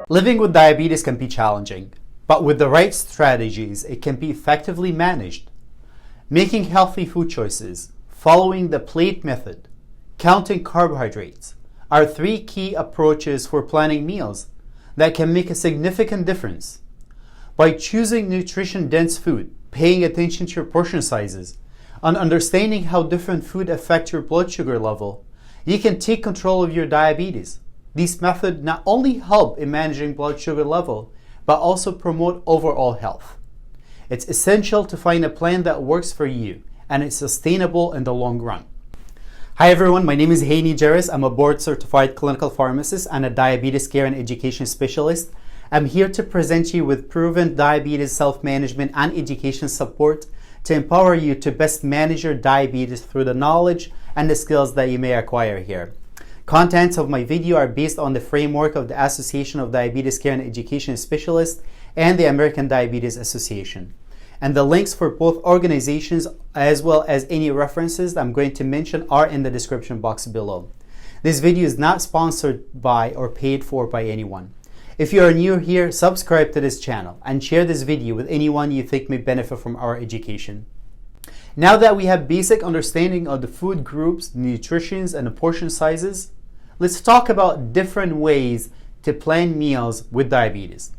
Living with diabetes can be challenging, but with the right strategies, it can be effectively managed. Making healthy food choices, following the plate method, counting carbohydrates are three key approaches for planning meals that can make a significant difference. By choosing nutrition-dense food, paying attention to your portion sizes, and understanding how different food affect your blood sugar level, you can take control of your diabetes. These methods not only help in managing blood sugar level, but also promote overall health. It's essential to find a plan that works for you and is sustainable in the long run. Hi everyone, my name is Haney Jarris. I'm a board-certified clinical pharmacist and a diabetes care and education specialist. I'm here to present you with proven diabetes self-management and education support to empower you to best manage your diabetes through the knowledge and the skills that you may acquire here. Contents of my video are based on the framework of the Association of Diabetes Care and Education Specialists and the American Diabetes Association. And the links for both organizations as well as any references that I'm going to mention are in the description box below. This video is not sponsored by or paid for by anyone. If you are new here, subscribe to this channel and share this video with anyone you think may benefit from our education. Now that we have basic understanding of the food groups, nutritions, and the portion sizes, let's talk about different ways to plan meals with diabetes.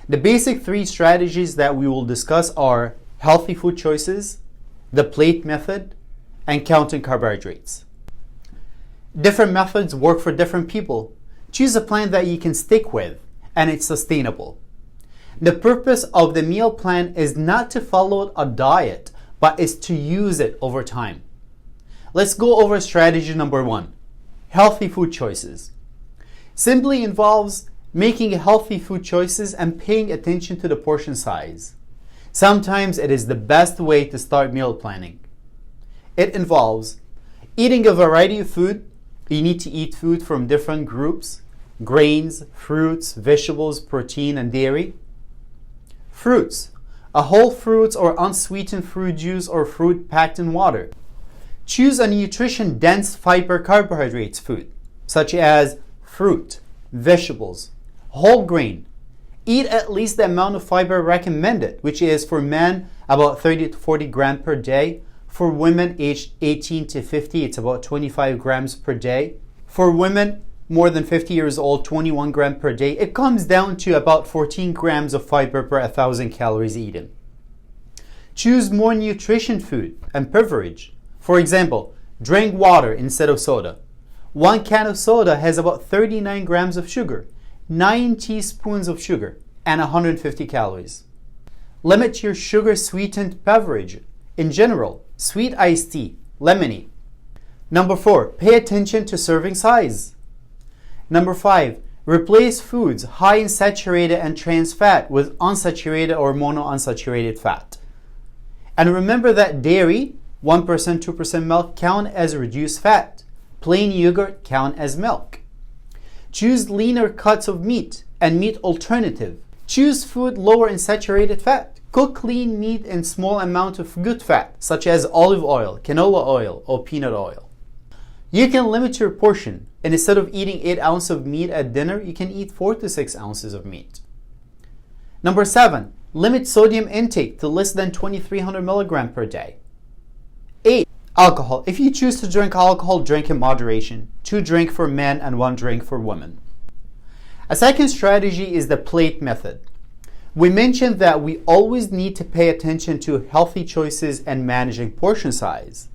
The basic three strategies that we will discuss are healthy food choices, the plate method, and counting carbohydrates. Different methods work for different people. Choose a plan that you can stick with and it's sustainable. The purpose of the meal plan is not to follow a diet, but is to use it over time. Let's go over strategy number 1. Healthy food choices. Simply involves making healthy food choices and paying attention to the portion size. Sometimes it is the best way to start meal planning. It involves eating a variety of food. You need to eat food from different groups: grains, fruits, vegetables, protein, and dairy. Fruits. A whole fruits or unsweetened fruit juice or fruit packed in water. Choose a nutrition-dense fiber carbohydrates food, such as fruit, vegetables, whole grain. Eat at least the amount of fiber recommended, which is for men about 30 to 40 grams per day. For women aged 18 to 50, it's about 25 grams per day. For women more than 50 years old, 21 grams per day. It comes down to about 14 grams of fiber per 1,000 calories eaten. Choose more nutrition food and beverage. For example, drink water instead of soda. 1 can of soda has about 39 grams of sugar, 9 teaspoons of sugar, and 150 calories. Limit your sugar-sweetened beverage. In general, sweet iced tea, lemonade. Number 4, pay attention to serving size. Number 5, replace foods high in saturated and trans fat with unsaturated or monounsaturated fat. And remember that dairy, 1%, 2% milk count as reduced fat. Plain yogurt count as milk. Choose leaner cuts of meat and meat alternative. Choose food lower in saturated fat. Cook lean meat in small amount of good fat, such as olive oil, canola oil, or peanut oil. You can limit your portion, and instead of eating 8 ounces of meat at dinner, you can eat 4 to 6 ounces of meat. Number 7, limit sodium intake to less than 2,300 milligrams per day. 8, alcohol. If you choose to drink alcohol, drink in moderation. 2 drinks for men and 1 drink for women. A second strategy is the plate method. We mentioned that we always need to pay attention to healthy choices and managing portion size.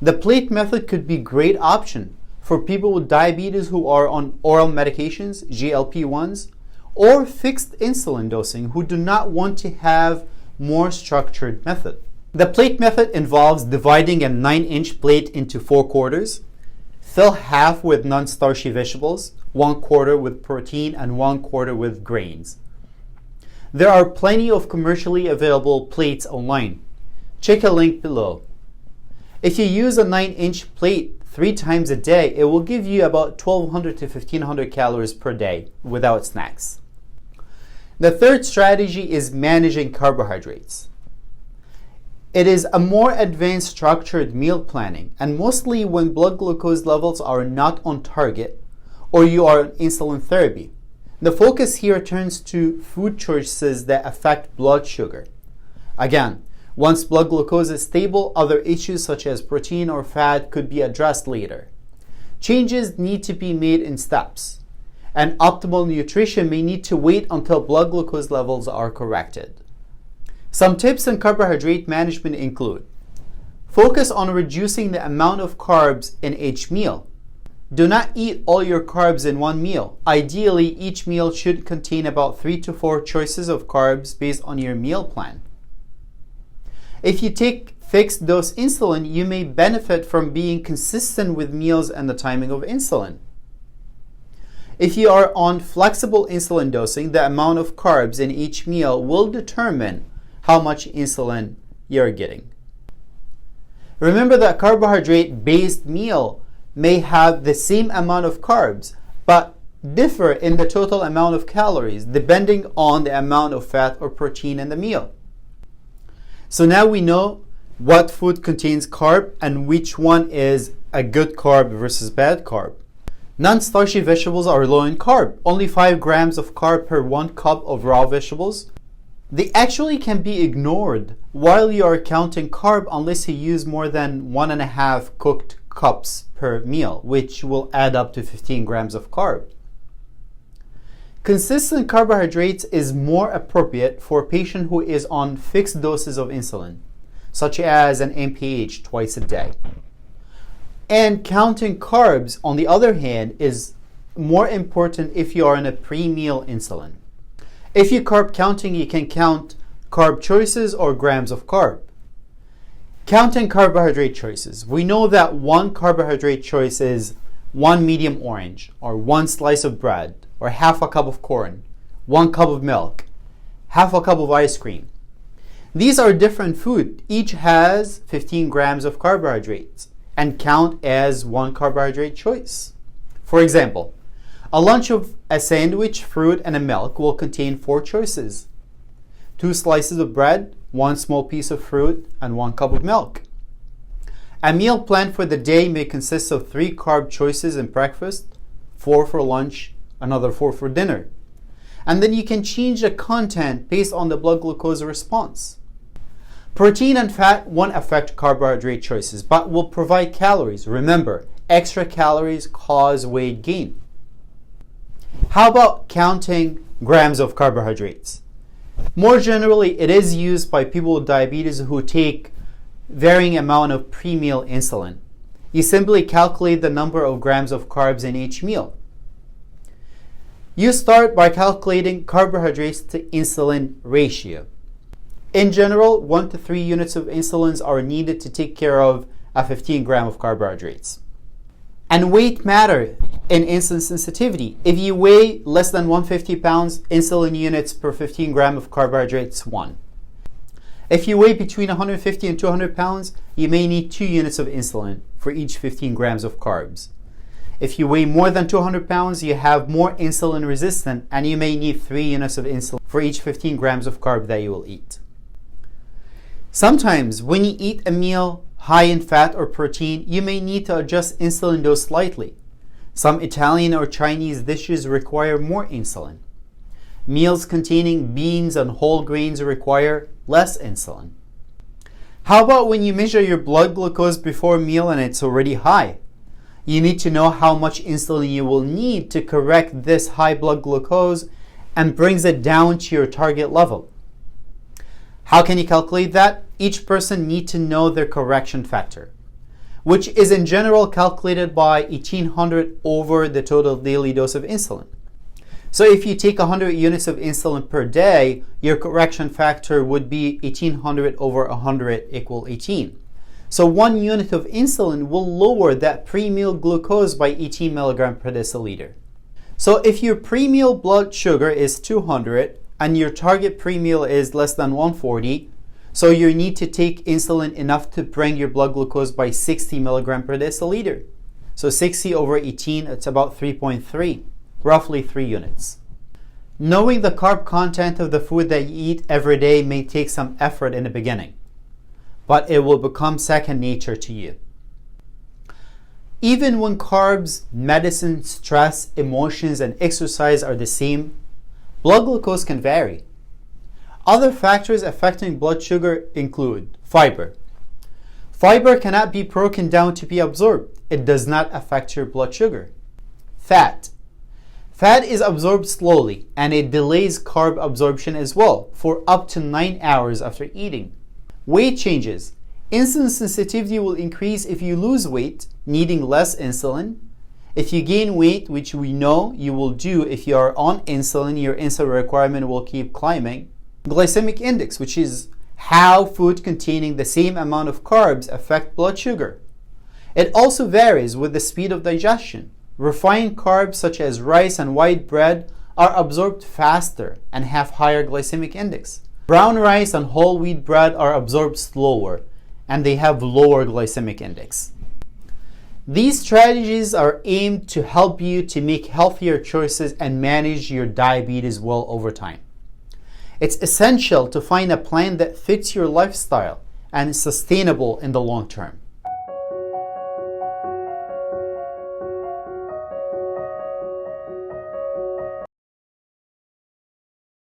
The plate method could be a great option for people with diabetes who are on oral medications, GLP-1s, or fixed insulin dosing who do not want to have more structured method. The plate method involves dividing a 9-inch plate into 4 quarters. Fill half with non-starchy vegetables, 1 quarter with protein, and 1 quarter with grains. There are plenty of commercially available plates online. Check a link below. If you use a 9-inch plate 3 times a day, it will give you about 1,200 to 1,500 calories per day without snacks. The third strategy is managing carbohydrates. It is a more advanced structured meal planning, and mostly when blood glucose levels are not on target or you are on insulin therapy. The focus here turns to food choices that affect blood sugar. Again, once blood glucose is stable, other issues such as protein or fat could be addressed later. Changes need to be made in steps, and optimal nutrition may need to wait until blood glucose levels are corrected. Some tips on carbohydrate management include: focus on reducing the amount of carbs in each meal. Do not eat all your carbs in one meal. Ideally, each meal should contain about 3 to 4 choices of carbs based on your meal plan. If you take fixed dose insulin, you may benefit from being consistent with meals and the timing of insulin. If you are on flexible insulin dosing, the amount of carbs in each meal will determine how much insulin you're getting. Remember that carbohydrate-based meal may have the same amount of carbs, but differ in the total amount of calories depending on the amount of fat or protein in the meal. So now we know what food contains carb and which one is a good carb versus bad carb. Non-starchy vegetables are low in carb, only 5 grams of carb per 1 cup of raw vegetables. They actually can be ignored while you are counting carb unless you use more than 1.5 cooked cups per meal, which will add up to 15 grams of carb. Consistent carbohydrates is more appropriate for a patient who is on fixed doses of insulin, such as an MPH twice a day. And counting carbs, on the other hand, is more important if you are on a pre-meal insulin. If you're carb counting, you can count carb choices or grams of carb. Counting carbohydrate choices. We know that 1 carbohydrate choice is 1 medium orange, or 1 slice of bread, or half a cup of corn, 1 cup of milk, half a cup of ice cream. These are different food. Each has 15 grams of carbohydrates and count as 1 carbohydrate choice. For example, a lunch of a sandwich, fruit, and a milk will contain 4 choices: 2 slices of bread, 1 small piece of fruit, and 1 cup of milk. A meal plan for the day may consist of 3 carb choices in breakfast, 4 for lunch, another 4 for dinner. And then you can change the content based on the blood glucose response. Protein and fat won't affect carbohydrate choices, but will provide calories. Remember, extra calories cause weight gain. How about counting grams of carbohydrates? More generally, it is used by people with diabetes who take varying amount of pre-meal insulin. You simply calculate the number of grams of carbs in each meal. You start by calculating carbohydrates to insulin ratio. In general, 1 to 3 units of insulin are needed to take care of a 15 gram of carbohydrates. And weight matters in insulin sensitivity. If you weigh less than 150 pounds, insulin units per 15 gram of carbohydrates 1. If you weigh between 150 and 200 pounds, you may need 2 units of insulin for each 15 grams of carbs. If you weigh more than 200 pounds, you have more insulin resistant and you may need 3 units of insulin for each 15 grams of carb that you will eat. Sometimes when you eat a meal high in fat or protein, you may need to adjust insulin dose slightly. Some Italian or Chinese dishes require more insulin. Meals containing beans and whole grains require less insulin. How about when you measure your blood glucose before a meal and it's already high? You need to know how much insulin you will need to correct this high blood glucose and brings it down to your target level. How can you calculate that? Each person needs to know their correction factor, which is in general calculated by 1800 over the total daily dose of insulin. So if you take 100 units of insulin per day, your correction factor would be 1800 over 100 equal 18. So 1 unit of insulin will lower that pre-meal glucose by 18 milligram per deciliter. So if your pre-meal blood sugar is 200 and your target pre-meal is less than 140, so you need to take insulin enough to bring your blood glucose by 60 milligram per deciliter. So 60 over 18, it's about 3.3, roughly 3 units. Knowing the carb content of the food that you eat every day may take some effort in the beginning, but it will become second nature to you. Even when carbs, medicine, stress, emotions, and exercise are the same, blood glucose can vary. Other factors affecting blood sugar include fiber. Fiber cannot be broken down to be absorbed. It does not affect your blood sugar. Fat. Fat is absorbed slowly and it delays carb absorption as well for up to 9 hours after eating. Weight changes. Insulin sensitivity will increase if you lose weight, needing less insulin. If you gain weight, which we know you will do if you are on insulin, your insulin requirement will keep climbing. Glycemic index, which is how food containing the same amount of carbs affect blood sugar. It also varies with the speed of digestion. Refined carbs such as rice and white bread are absorbed faster and have higher glycemic index. Brown rice and whole wheat bread are absorbed slower and they have lower glycemic index. These strategies are aimed to help you to make healthier choices and manage your diabetes well over time. It's essential to find a plan that fits your lifestyle and is sustainable in the long term.